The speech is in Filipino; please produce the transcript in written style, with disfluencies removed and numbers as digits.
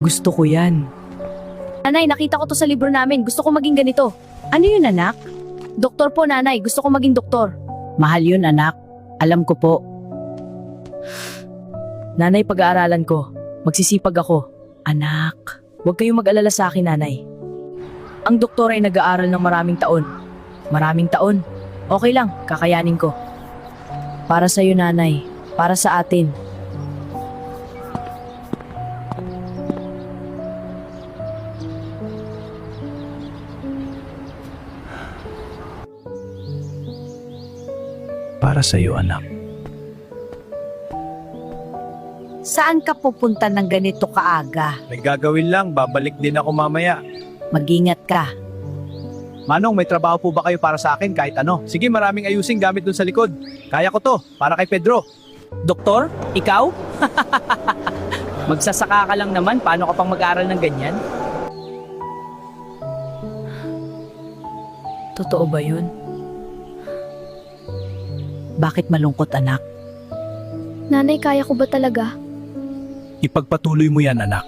Gusto ko yan. Nanay, nakita ko to sa libro namin. Gusto ko maging ganito. Ano yun, anak? Doktor po, nanay. Gusto ko maging doktor. Mahal yun, anak. Alam ko po. Nanay, pag-aaralan ko. Magsisipag ako. Anak. Huwag kayong mag-alala sa akin, nanay. Ang doktor ay nag-aaral ng maraming taon. Maraming taon. Okay lang, kakayanin ko. Para sa iyo, nanay. Para sa atin. Para sa iyo, anak. Saan ka pupunta ng ganito kaaga? May gagawin lang, babalik din ako mamaya. Mag-ingat ka. Manong, may trabaho po ba kayo para sa akin kahit ano? Sige, maraming ayusing gamit dun sa likod. Kaya ko to, para kay Pedro. Doktor? Ikaw? Magsasaka ka lang naman. Paano ka pang mag-aaral ng ganyan? Totoo ba yun? Bakit malungkot, anak? Nanay, kaya ko ba talaga? Ipagpatuloy mo yan, anak.